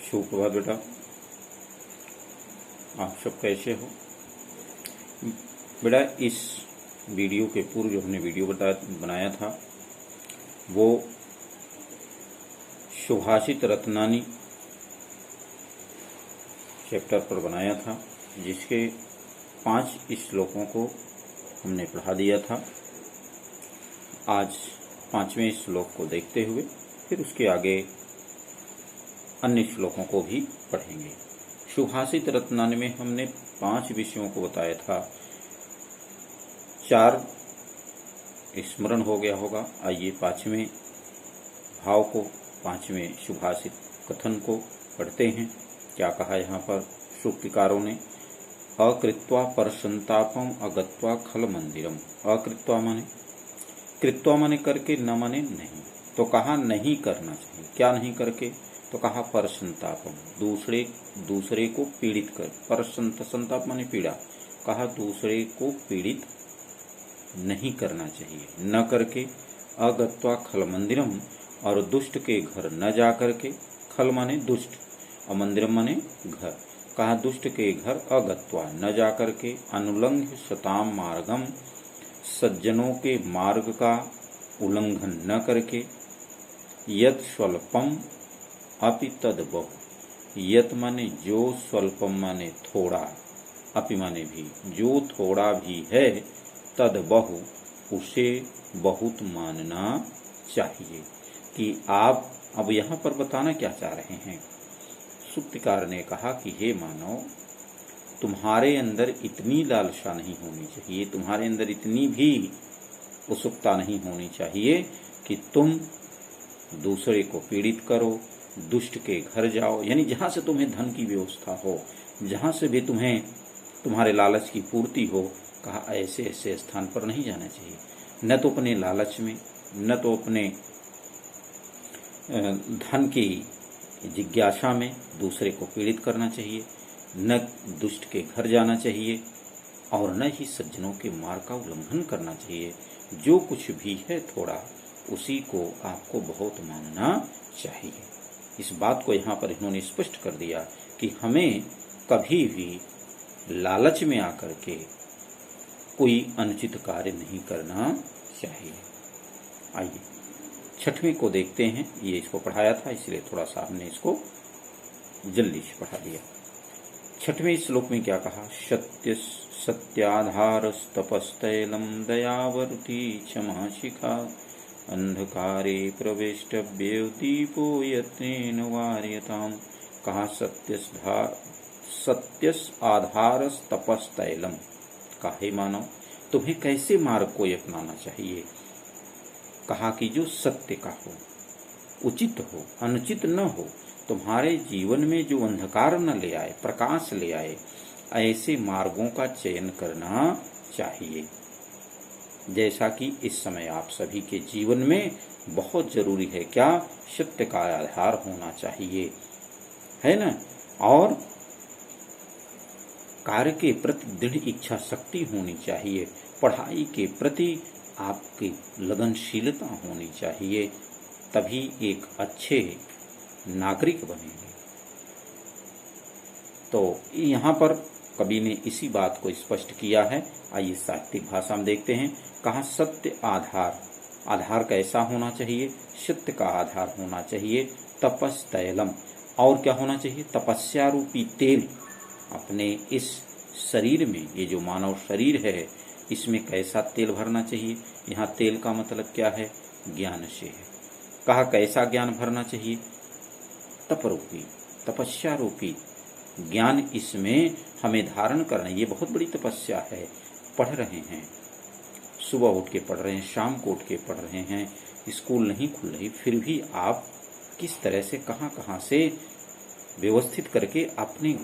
सुप्रभात बेटा, आप सब कैसे हो? बेटा, इस वीडियो के पूर्व जो हमने वीडियो बनाया था वो सुभाषित रत्नानी चैप्टर पर बनाया था, जिसके 5 श्लोकों को हमने पढ़ा दिया था। आज 5वें श्लोक को देखते हुए फिर उसके आगे अन्य श्लोकों को भी पढ़ेंगे। सुभाषित रत्नानी में हमने 5 विषयों को बताया था। 4 स्मरण हो गया होगा। आइए 5वें भाव को, 5वें सुभाषित कथन को पढ़ते हैं। क्या कहा यहाँ पर सूक्तिकारों ने? अकृत्वा परसंतापम अगत्वा खल मंदिरम। अकृत्वा माने, कृत्वा माने करके, न माने नहीं। तो कहा नहीं करना चाहिए। क्या नहीं करके? तो कहा परसंतापम, दूसरे को पीड़ित कर। परसंताप माने पीड़ा। कहा दूसरे को पीड़ित नहीं करना चाहिए, न करके। अगत्वा खल मंदिरम, और दुष्ट के घर न जा करके। खल माने दुष्ट और मंदिरम माने घर। कहा दुष्ट के घर अगत्वा न जा करके। अनुलंघ्य सताम मार्गम, सज्जनों के मार्ग का उल्लंघन न करके। यत स्वल्पम अपि तद बहु। यत माने जो, स्वल्पम माने थोड़ा, अपि माने भी, जो थोड़ा भी है, तद बहु उसे बहुत मानना चाहिए। कि आप अब यहाँ पर बताना क्या चाह रहे हैं? सूक्तिकार ने कहा कि हे मानव, तुम्हारे अंदर इतनी लालसा नहीं होनी चाहिए, तुम्हारे अंदर इतनी भी उत्सुकता नहीं होनी चाहिए कि तुम दूसरे को पीड़ित करो, दुष्ट के घर जाओ। यानी जहां से तुम्हें धन की व्यवस्था हो, जहां से भी तुम्हें तुम्हारे लालच की पूर्ति हो, कहा ऐसे ऐसे स्थान पर नहीं जाना चाहिए। न तो अपने लालच में, न तो अपने धन की जिज्ञासा में दूसरे को पीड़ित करना चाहिए, न दुष्ट के घर जाना चाहिए, और न ही सज्जनों के मार्ग का उल्लंघन करना चाहिए। जो कुछ भी है थोड़ा, उसी को आपको बहुत मानना चाहिए। इस बात को यहाँ पर इन्होंने स्पष्ट कर दिया कि हमें कभी भी लालच में आकर के कोई अनुचित कार्य नहीं करना चाहिए। आइए 6वें को देखते हैं। ये इसको पढ़ाया था, इसलिए थोड़ा सा हमने इसको जल्दी से पढ़ा दिया। 6वें श्लोक में क्या कहा? सत्याधारस्तपस्तैलम दयावरुति क्षमा शिखा, अंधकारे प्रवेष्टव्ये दीपो यत्नेन वार्यताम। कहा सत्यस आधारस तपस्तैलम। काहे मानव, तुम्हें कैसे मार्ग को अपनाना चाहिए? कहा कि जो सत्य का हो, उचित हो, अनुचित न हो, तुम्हारे जीवन में जो अंधकार न ले आए, प्रकाश ले आए, ऐसे मार्गों का चयन करना चाहिए। जैसा कि इस समय आप सभी के जीवन में बहुत जरूरी है। क्या? सत्य का आधार होना चाहिए, है ना? और कार्य के प्रति दृढ़ इच्छा शक्ति होनी चाहिए। पढ़ाई के प्रति आपकी लगनशीलता होनी चाहिए, तभी एक अच्छे नागरिक बनेंगे। तो यहाँ पर कवि ने इसी बात को स्पष्ट किया है। आइए साहित्यिक भाषा में देखते हैं। कहा सत्य आधार। आधार कैसा होना चाहिए? सत्य का आधार होना चाहिए। तपस्तैलम, और क्या होना चाहिए? तपस्या रूपी तेल। अपने इस शरीर में, ये जो मानव शरीर है, इसमें कैसा तेल भरना चाहिए? यहाँ तेल का मतलब क्या है? ज्ञान से है। कहा कैसा ज्ञान भरना चाहिए? तप रूपी, तपस्या रूपी ज्ञान इसमें हमें धारण करना। ये बहुत बड़ी तपस्या है। पढ़ रहे हैं, सुबह उठ के पढ़ रहे हैं, शाम को उठ के पढ़ रहे हैं, स्कूल नहीं खुल रही, फिर भी आप किस तरह से, कहाँ कहाँ से व्यवस्थित करके अपने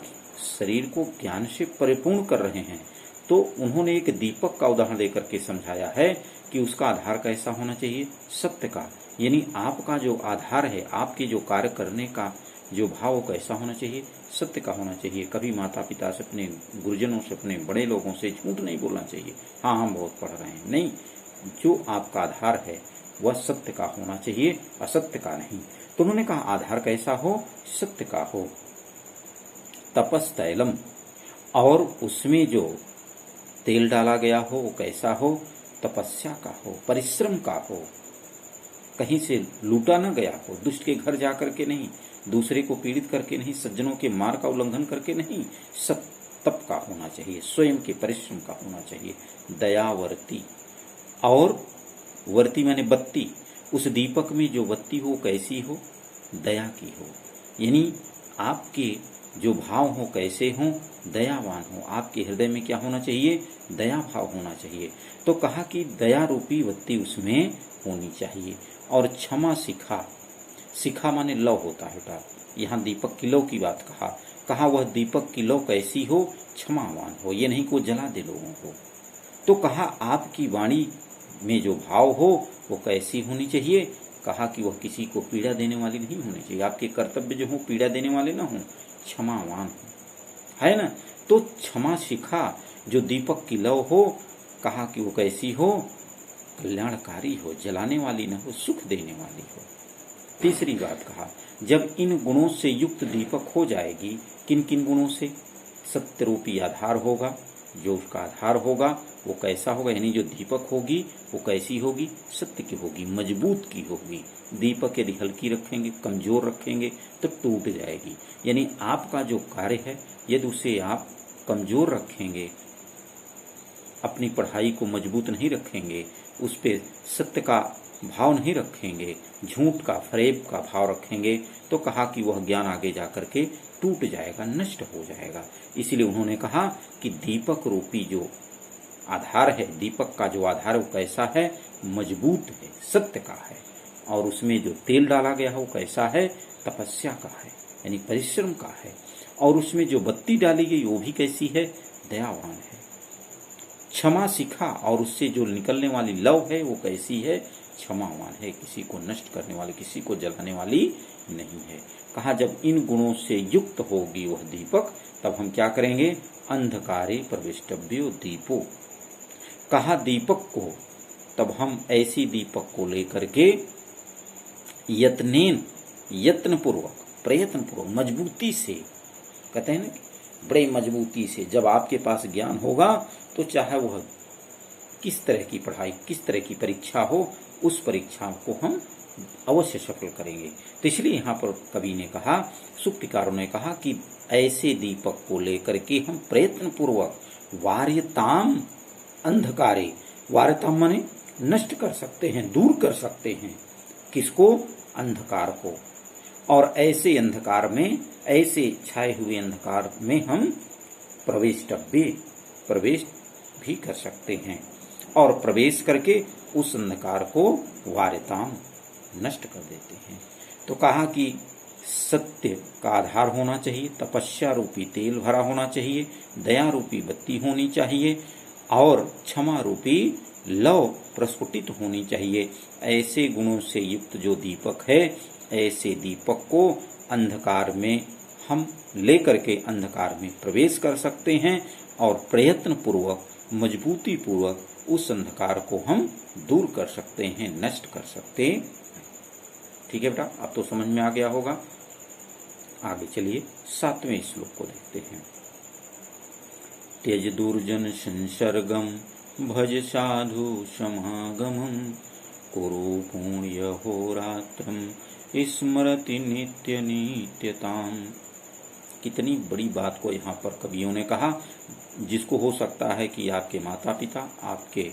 शरीर को ज्ञान से परिपूर्ण कर रहे हैं। तो उन्होंने एक दीपक का उदाहरण लेकर के समझाया है कि उसका आधार कैसा होना चाहिए? सत्य का। यानी आपका जो आधार है, आपके जो कार्य करने का जो भाव कैसा होना चाहिए? सत्य का होना चाहिए। कभी माता पिता से, अपने गुरुजनों से, अपने बड़े लोगों से झूठ नहीं बोलना चाहिए। हाँ, हम बहुत पढ़ रहे हैं, नहीं। जो आपका आधार है वह सत्य का होना चाहिए, असत्य का नहीं। तो उन्होंने कहा आधार कैसा हो, सत्य का हो। तपस तैलम, और उसमें जो तेल डाला गया हो वो कैसा हो, तपस्या का हो, परिश्रम का हो, कहीं से लूटा न गया हो, दुष्ट के घर जाकर के नहीं, दूसरे को पीड़ित करके नहीं, सज्जनों के मार्ग का उल्लंघन करके नहीं, सब तप का होना चाहिए, स्वयं के परिश्रम का होना चाहिए। दयावर्ती, और वर्ती माने बत्ती, उस दीपक में जो बत्ती हो कैसी हो, दया की हो, यानी आपके जो भाव हो कैसे हो, दयावान हो। आपके हृदय में क्या होना चाहिए, दया भाव होना चाहिए। तो कहा कि दया रूपी बत्ती उसमें होनी चाहिए। और क्षमा शिखा, शिखा माने लौ होता है बेटा, यहाँ दीपक की लौ की बात कहा वह दीपक की लौ कैसी हो, क्षमावान हो, ये नहीं को जला दे लोगों को। तो कहा आपकी वाणी में जो भाव हो वो कैसी होनी चाहिए, कहा कि वह किसी को पीड़ा देने वाली नहीं होनी चाहिए। आपके कर्तव्य जो हो पीड़ा देने वाले ना हो, क्षमावान है ना। तो क्षमा शिखा जो दीपक की लौ हो, कहा कि वो कैसी हो, कल्याणकारी हो, जलाने वाली न हो, सुख देने वाली हो। तीसरी बात कहा, जब इन गुणों से युक्त दीपक हो जाएगी, किन किन गुणों से, सत्य रूपी आधार होगा, जो उसका आधार होगा वो कैसा होगा, यानी जो दीपक होगी वो कैसी होगी, सत्य की होगी, मजबूत की होगी। दीपक यदि हल्की रखेंगे, कमजोर रखेंगे तो टूट जाएगी। यानी आपका जो कार्य है यदि उसे आप कमजोर रखेंगे, अपनी पढ़ाई को मजबूत नहीं रखेंगे, उस पर सत्य का भाव नहीं रखेंगे, झूठ का फरेब का भाव रखेंगे, तो कहा कि वह ज्ञान आगे जाकर के टूट जाएगा, नष्ट हो जाएगा। इसलिए उन्होंने कहा कि दीपक रूपी जो आधार है, दीपक का जो आधार है वो कैसा है, मजबूत है, सत्य का है। और उसमें जो तेल डाला गया है वो कैसा है, तपस्या का है, यानी परिश्रम का है। और उसमें जो बत्ती डाली गई वो भी कैसी है, दयावान है। क्षमा शिखा, और उससे जो निकलने वाली लौ है वो कैसी है, क्षमावान है, किसी को नष्ट करने वाली, किसी को जलाने वाली नहीं है। कहा जब इन गुणों से युक्त होगी वह दीपक, तब हम क्या करेंगे, अंधकारे प्रविष्टव्यो दीपो। कहा दीपक को, तब हम ऐसी दीपक को लेकर के यत्न पूर्वक, प्रयत्न पूर्वक, मजबूती से, कहते हैं ना बड़े मजबूती से, जब आपके पास ज्ञान होगा तो चाहे वह किस तरह की पढ़ाई, किस तरह की परीक्षा हो, उस परीक्षा को हम अवश्य सफल करेंगे। तो इसलिए यहाँ पर कवि ने कहा, सूक्तिकारों ने कहा कि ऐसे दीपक को लेकर के हम प्रयत्न पूर्वक वार्यताम अंधकारे, वार्यताम माने नष्ट कर सकते हैं, दूर कर सकते हैं, किसको, अंधकार को। और ऐसे अंधकार में, ऐसे छाए हुए अंधकार में हम प्रवेश भी कर सकते हैं, और प्रवेश करके उस अंधकार को वार्यताम नष्ट कर देते हैं। तो कहा कि सत्य का आधार होना चाहिए, तपस्या रूपी तेल भरा होना चाहिए, दया रूपी बत्ती होनी चाहिए, और क्षमा रूपी लौ प्रस्फुटित होनी चाहिए। ऐसे गुणों से युक्त जो दीपक है, ऐसे दीपक को अंधकार में हम लेकर के अंधकार में प्रवेश कर सकते हैं, और प्रयत्न पूर्वक, मजबूती पूर्वक उस अंधकार को हम दूर कर सकते हैं, नष्ट कर सकते हैं। ठीक है बेटा, अब तो समझ में आ गया होगा। आगे चलिए 7वें श्लोक को देखते हैं। त्यज दुर्जन संसर्गम भज साधु समागमम कुरु पुण्य होरात्रम स्मरति नित्य नित्यताम। कितनी बड़ी बात को यहाँ पर कवियों ने कहा, जिसको हो सकता है कि आपके माता पिता, आपके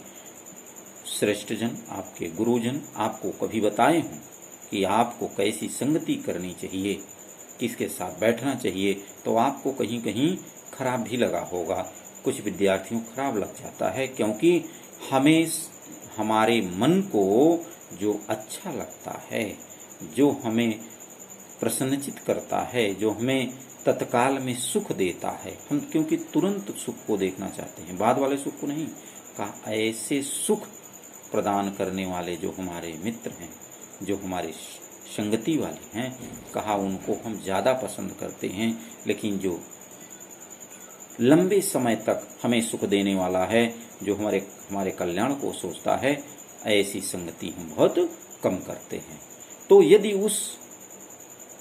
श्रेष्ठ जन, आपके गुरुजन आपको कभी बताए हों कि आपको कैसी संगति करनी चाहिए, किसके साथ बैठना चाहिए, तो आपको कहीं कहीं खराब भी लगा होगा। कुछ विद्यार्थियों को खराब लग जाता है, क्योंकि हमें हमारे मन को जो अच्छा लगता है, जो हमें प्रसन्नचित करता है, जो हमें तत्काल में सुख देता है, हम क्योंकि तुरंत सुख को देखना चाहते हैं, बाद वाले सुख को नहीं। कहा ऐसे सुख प्रदान करने वाले जो हमारे मित्र हैं, जो हमारे संगति वाले हैं, कहा उनको हम ज्यादा पसंद करते हैं। लेकिन जो लंबे समय तक हमें सुख देने वाला है, जो हमारे कल्याण को सोचता है, ऐसी संगति हम बहुत कम करते हैं। तो यदि उस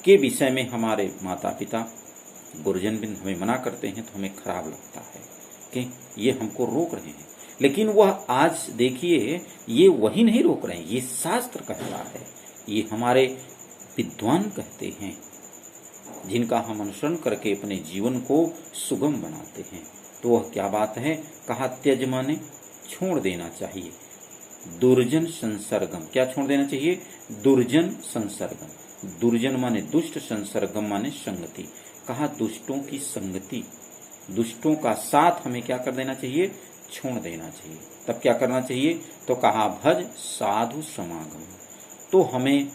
के विषय में हमारे माता पिता गुरुजन बिंद हमें मना करते हैं तो हमें खराब लगता है कि ये हमको रोक रहे हैं। लेकिन वह आज देखिए, ये वही नहीं रोक रहे हैं, ये शास्त्र कहता है, ये हमारे विद्वान कहते हैं, जिनका हम अनुसरण करके अपने जीवन को सुगम बनाते हैं। तो वह क्या बात है? कहा त्यज माने छोड़ देना चाहिए, दुर्जन संसर्गम। क्या छोड़ देना चाहिए? दुर्जन संसर्गम। दुर्जन माने दुष्ट, संसर्गम माने संगति। कहा दुष्टों की संगति, दुष्टों का साथ हमें क्या कर देना चाहिए? छोड़ देना चाहिए। तब क्या करना चाहिए? तो कहा भज साधु समागम। तो हमें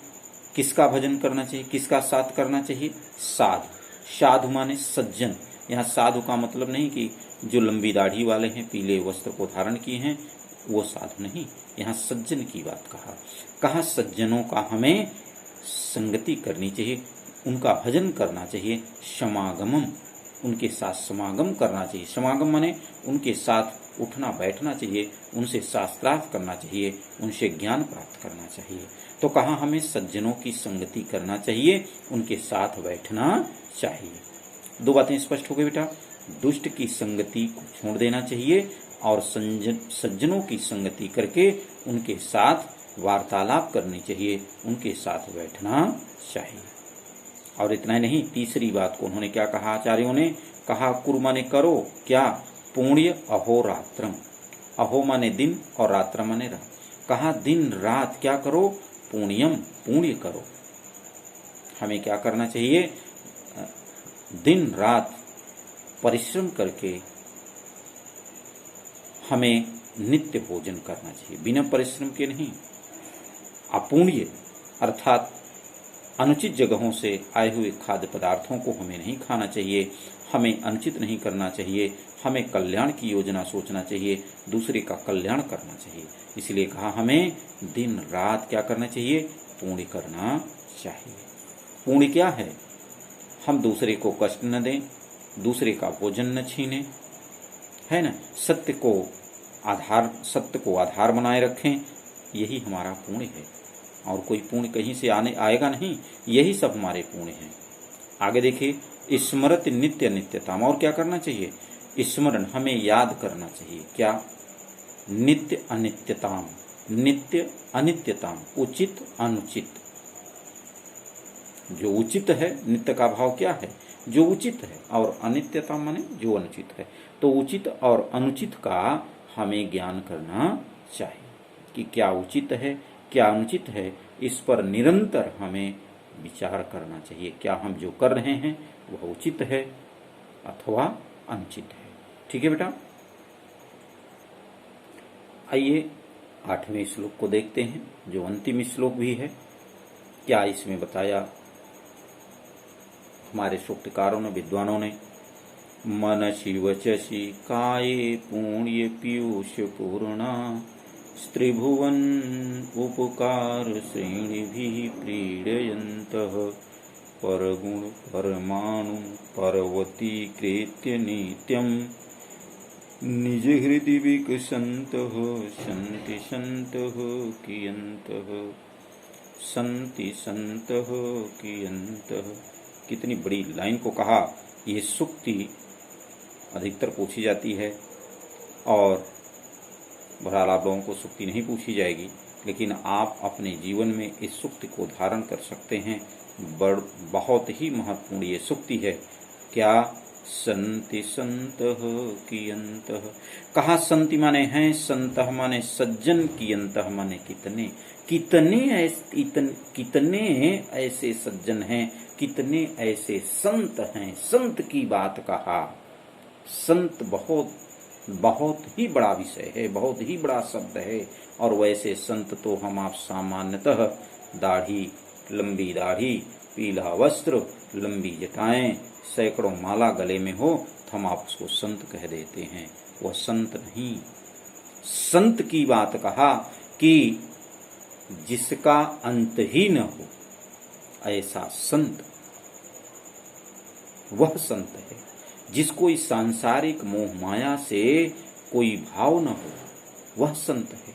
किसका भजन करना चाहिए, किसका साथ करना चाहिए? साधु। साधु माने सज्जन। यहाँ साधु का मतलब नहीं कि जो लंबी दाढ़ी वाले हैं, पीले वस्त्र को धारण किए हैं, वो साधु नहीं। यहाँ सज्जन की बात कहा। कहा सज्जनों का हमें संगति करनी चाहिए, उनका भजन करना चाहिए। समागमम, उनके साथ समागम करना चाहिए। समागम माने उनके साथ उठना बैठना चाहिए, उनसे शास्त्रार्थ करना चाहिए, उनसे ज्ञान प्राप्त करना चाहिए। तो कहा हमें सज्जनों की संगति करना चाहिए, उनके साथ बैठना चाहिए। दो बातें स्पष्ट हो गई बेटा। दुष्ट की संगति को छोड़ देना चाहिए और सज्जनों की संगति करके उनके साथ वार्तालाप करनी चाहिए, उनके साथ बैठना चाहिए। और इतना ही नहीं, तीसरी बात को उन्होंने क्या कहा? आचार्यों ने कहा कुरु माने करो क्या? पुण्य अहोरात्रम। अहो माने दिन और रात्र माने रात। कहा दिन रात क्या करो? पुण्यम, पुण्य करो। हमें क्या करना चाहिए? दिन रात परिश्रम करके हमें नित्य भोजन करना चाहिए, बिना परिश्रम के नहीं। अपुण्य अर्थात अनुचित जगहों से आए हुए खाद्य पदार्थों को हमें नहीं खाना चाहिए, हमें अनुचित नहीं करना चाहिए, हमें कल्याण की योजना सोचना चाहिए, दूसरे का कल्याण करना चाहिए। इसलिए कहा हमें दिन रात क्या करना चाहिए? पुण्य करना चाहिए। पुण्य क्या है? हम दूसरे को कष्ट न दें, दूसरे का भोजन न छीने, है ना, सत्य को आधार बनाए रखें, यही हमारा पुण्य है। और कोई पुण्य कहीं से आएगा नहीं, यही सब हमारे पुण्य हैं। आगे देखिए, स्मृति नित्य नित्यताम। और क्या करना चाहिए? स्मरण, हमें याद करना चाहिए। क्या? नित्य अनित्यताम। नित्य अनित्यताम, उचित अनुचित। जो उचित है, नित्य का भाव क्या है? जो उचित है, और अनित्यता माने जो अनुचित है। तो उचित और अनुचित का हमें ज्ञान करना चाहिए कि क्या उचित है, क्या अनुचित है। इस पर निरंतर हमें विचार करना चाहिए। क्या हम जो कर रहे हैं वह उचित है अथवा अनुचित है। ठीक है बेटा। आइए 8वें श्लोक को देखते हैं, जो अंतिम श्लोक भी है। क्या इसमें बताया हमारे सूक्तकारों ने, विद्वानों ने? मनसि वचसि काये पुण्य पीयूष पूर्णा स्त्रिभुवन उपकार श्रेणिभिः प्रीडयन्तः परगुण परमाणु पर्वती कृत्य नित्यं निज हृदि विकसन्तः सन्ति सन्तः कियन्तः। कितनी बड़ी लाइन को कहा। ये सुक्ति अधिकतर पूछी जाती है और बहरहाल आप लोगों को सुक्ति नहीं पूछी जाएगी, लेकिन आप अपने जीवन में इस सुक्ति को धारण कर सकते हैं। बहुत ही महत्वपूर्ण ये सुक्ति है। क्या? संति संतः कियन्तः। कहा संति माने हैं, संतः माने सज्जन, कियन्तः माने कितने। कितने ऐसे सज्जन हैं, कितने ऐसे संत हैं। संत की बात कहा। संत बहुत ही बड़ा विषय है, बहुत ही बड़ा शब्द है। और वैसे संत तो हम आप सामान्यतः दाढ़ी, लंबी दाढ़ी, पीला वस्त्र, लंबी जटाएं, सैकड़ों माला गले में हो तो हम आप उसको संत कह देते हैं। वह संत नहीं। संत की बात कहा कि जिसका अंत ही न हो, ऐसा संत, वह संत है। जिसको इस सांसारिक मोह माया से कोई भाव न हो, वह संत है।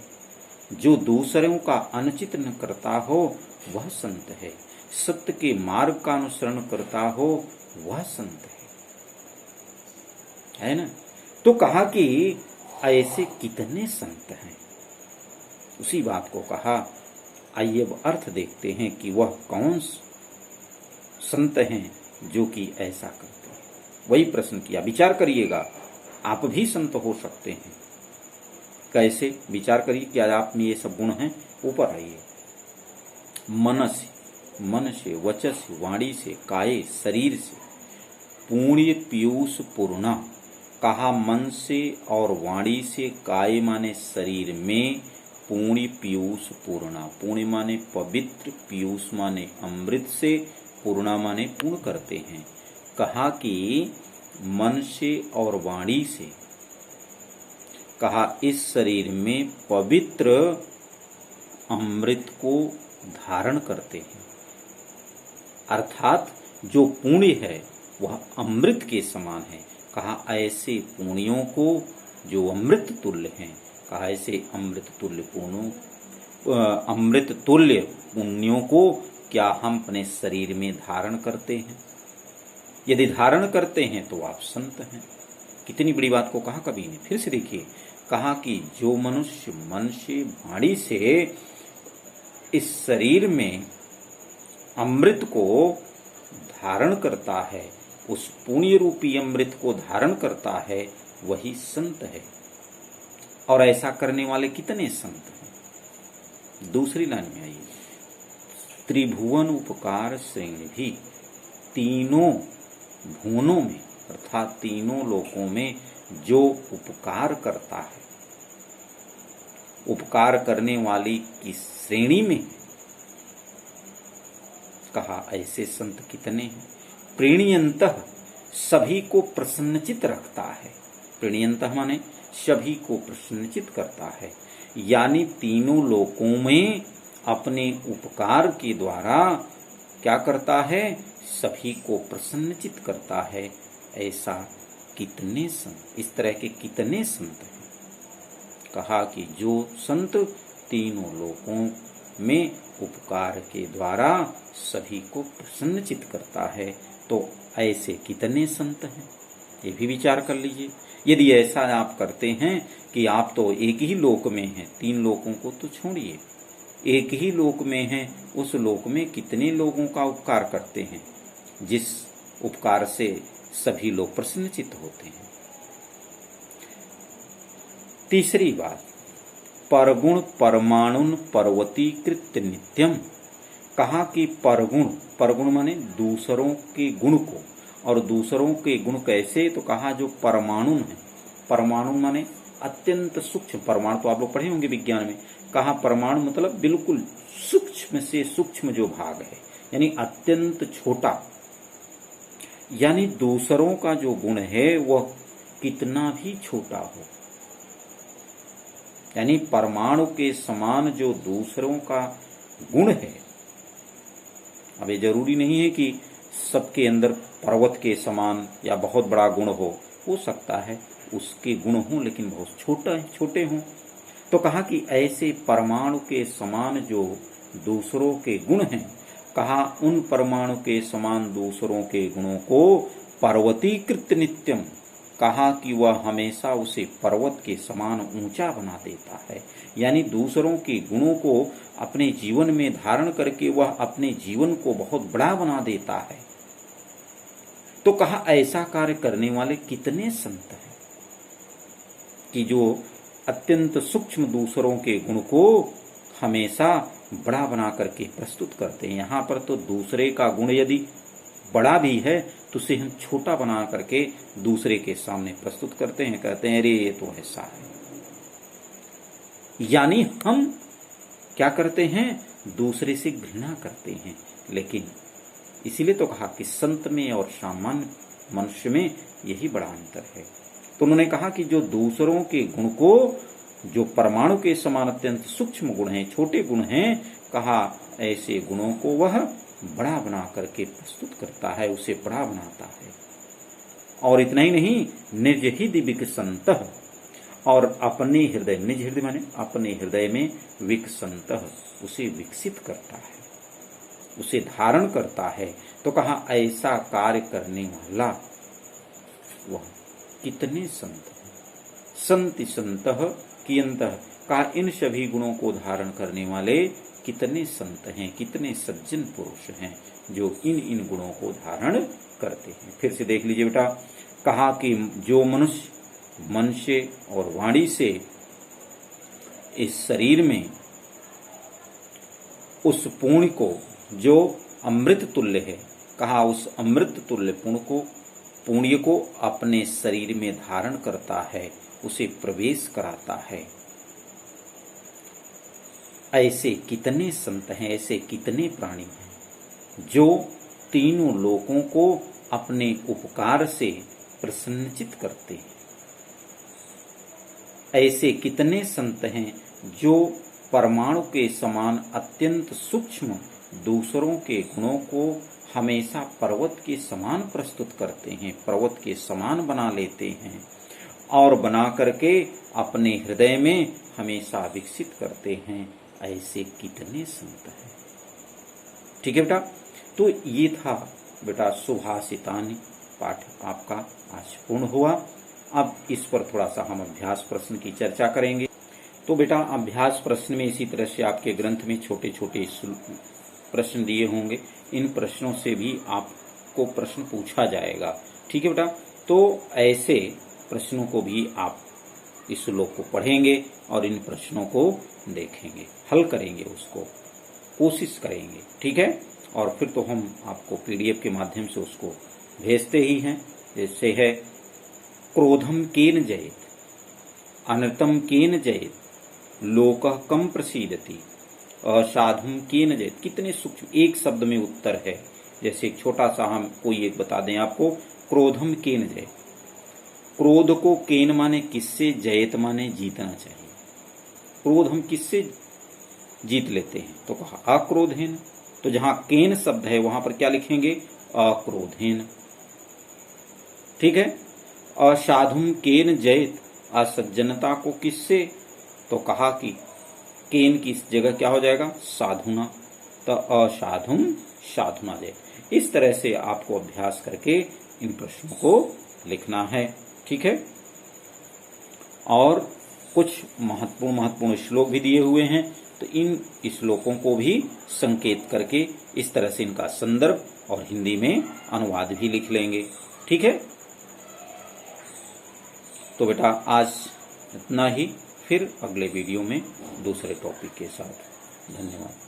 जो दूसरों का अनुचित न करता हो, वह संत है। सत्य के मार्ग का अनुसरण करता हो वह संत है ना। तो कहा कि ऐसे कितने संत हैं, उसी बात को कहा। आइए अब अर्थ देखते हैं कि वह कौन संत हैं जो कि ऐसा करते हैं। वही प्रश्न किया, विचार करिएगा, आप भी संत हो सकते हैं। कैसे? विचार करिए, क्या आप में ये सब गुण हैं? ऊपर आइए। मन से, वचस, वाणी से, काये, शरीर से, पुण्य पीयूष पूर्णा। कहा मन से और वाणी से, काय माने शरीर में, पुण्य पीयूष पूर्णा। पुण्य माने पवित्र, पीयूष माने अमृत से, पूर्णा माने पूर्ण करते हैं। कहा कि मन से और वाणी से, कहा इस शरीर में पवित्र अमृत को धारण करते हैं। अर्थात जो पुण्य है वह अमृत के समान है। कहा ऐसे पुण्यों को जो अमृत तुल्य हैं, कहा ऐसे अमृत तुल्य पुण्यों को क्या हम अपने शरीर में धारण करते हैं? यदि धारण करते हैं तो आप संत हैं। कितनी बड़ी बात को कहा कवि ने। फिर से देखिए, कहा कि जो मनुष्य मन से, वाणी से इस शरीर में अमृत को धारण करता है, उस पुण्य रूपी अमृत को धारण करता है, वही संत है। और ऐसा करने वाले कितने संत हैं? दूसरी लाइन में आइए। त्रिभुवन उपकार श्रेणी भी, तीनों भुवनों में अर्थात तीनों लोकों में जो उपकार करता है, उपकार करने वाली की श्रेणी में, कहा ऐसे संत कितने हैं। प्रीणयन्तः, सभी को प्रसन्नचित रखता है। प्रीणयन्तः माने सभी को प्रसन्नचित करता है, यानी तीनों लोकों में अपने उपकार के द्वारा क्या करता है? सभी को प्रसन्नचित करता है। ऐसा कितने संत, इस तरह के कितने संत हैं? कहा कि जो संत तीनों लोकों में उपकार के द्वारा सभी को प्रसन्नचित करता है, तो ऐसे कितने संत हैं? ये भी विचार कर लीजिए। यदि ऐसा आप करते हैं कि आप तो एक ही लोक में हैं, तीन लोकों को तो छोड़िए, एक ही लोक में हैं, उस लोक में कितने लोगों का उपकार करते हैं, जिस उपकार से सभी लोग प्रसन्नचित होते हैं। तीसरी बात, परगुण परमाणुन पर्वतीकृत नित्यम। कहा कि परगुण माने दूसरों के गुण को, और दूसरों के गुण कैसे? तो कहा जो परमाणु है, परमाणु माने अत्यंत सूक्ष्म। परमाणु तो आप लोग पढ़े होंगे विज्ञान में। कहा परमाणु मतलब बिल्कुल सूक्ष्म से सूक्ष्म जो भाग है, यानी अत्यंत छोटा। यानी दूसरों का जो गुण है वह कितना भी छोटा हो, यानी परमाणु के समान जो दूसरों का गुण है। अब ये जरूरी नहीं है कि सबके अंदर पर्वत के समान या बहुत बड़ा गुण हो सकता है उसके गुण हों, लेकिन बहुत छोटे हों। तो कहा कि ऐसे परमाणु के समान जो दूसरों के गुण हैं, कहा उन परमाणु के समान दूसरों के गुणों को पर्वतीकृत नित्यम, कहा कि वह हमेशा उसे पर्वत के समान ऊंचा बना देता है। यानी दूसरों के गुणों को अपने जीवन में धारण करके वह अपने जीवन को बहुत बड़ा बना देता है। तो कहा ऐसा कार्य करने वाले कितने संत हैं कि जो अत्यंत सूक्ष्म दूसरों के गुण को हमेशा बड़ा बना करके प्रस्तुत करते हैं। यहाँ पर तो दूसरे का गुण यदि बड़ा भी है तो उसे हम छोटा बना करके दूसरे के सामने प्रस्तुत करते हैं, कहते हैं अरे ये तो ऐसा है। यानी हम क्या करते हैं? दूसरे से घृणा करते हैं। लेकिन इसीलिए तो कहा कि संत में और सामान्य मनुष्य में यही बड़ा अंतर है। तो उन्होंने कहा कि जो दूसरों के गुण को, जो परमाणु के समान अत्यंत सूक्ष्म गुण हैं, छोटे गुण हैं, कहा ऐसे गुणों को वह बड़ा बना करके प्रस्तुत करता है, उसे बड़ा बनाता है। और इतना ही नहीं, निज हृदय विकसंतः, और अपने हृदय, निज हृदय माने अपने हृदय में विकसंतः, उसे विकसित करता है। उसे धारण करता है। तो कहा ऐसा कार्य करने वाला वह कितने संत हैं। संति संतः कियंतः, कहा इन सभी गुणों को धारण करने वाले कितने संत हैं, कितने सज्जन पुरुष हैं जो इन इन गुणों को धारण करते हैं। फिर से देख लीजिए बेटा, कहा कि जो मनुष्य मन से और वाणी से इस शरीर में उस पुण्य को जो अमृत तुल्य है, कहा उस अमृत तुल्य पुण्य को अपने शरीर में धारण करता है, उसे प्रवेश कराता है। ऐसे कितने संत हैं, ऐसे कितने प्राणी हैं जो तीनों लोकों को अपने उपकार से प्रसन्नचित करते हैं। ऐसे कितने संत हैं जो परमाणु के समान अत्यंत सूक्ष्म दूसरों के गुणों को हमेशा पर्वत के समान प्रस्तुत करते हैं, पर्वत के समान बना लेते हैं और बना करके अपने हृदय में हमेशा विकसित करते हैं। ऐसे कितने संत हैं। ठीक है बेटा, तो ये था बेटा सुभाषितानि पाठ आपका आज पूर्ण हुआ। अब इस पर थोड़ा सा हम अभ्यास प्रश्न की चर्चा करेंगे। तो बेटा अभ्यास प्रश्न में इसी तरह से आपके ग्रंथ में छोटे छोटे प्रश्न दिए होंगे, इन प्रश्नों से भी आपको प्रश्न पूछा जाएगा। ठीक है बेटा, तो ऐसे प्रश्नों को भी आप इस श्लोक को पढ़ेंगे और इन प्रश्नों को देखेंगे, हल करेंगे, उसको कोशिश करेंगे। ठीक है, और फिर तो हम आपको पीडीएफ के माध्यम से उसको भेजते ही हैं। जैसे है क्रोधम केन जयेत, अनृतम केन जयेत, लोकः कम प्रसीदति, असाधुम केन जयेत। कितने सूक्ष्म एक शब्द में उत्तर है। जैसे एक छोटा सा हम कोई एक बता दें आपको, क्रोधम केन जयेत। क्रोध को केन माने किससे, जयेत माने जीतना चाहिए। क्रोध हम किससे जीत लेते हैं, तो कहा अक्रोधेन। तो जहां केन शब्द है वहां पर क्या लिखेंगे, अक्रोधेन। ठीक है, असाधुम केन जयेत, असज्जनता को किससे, तो कहा कि केन की जगह क्या हो जाएगा, साधुना। तो असाधुम साधुना जयेत। इस तरह से आपको अभ्यास करके इन प्रश्नों को लिखना है। ठीक है, और कुछ महत्वपूर्ण श्लोक भी दिए हुए हैं, तो इन श्लोकों को भी संकेत करके इस तरह से इनका संदर्भ और हिंदी में अनुवाद भी लिख लेंगे। ठीक है, तो बेटा आज इतना ही, फिर अगले वीडियो में दूसरे टॉपिक के साथ। धन्यवाद।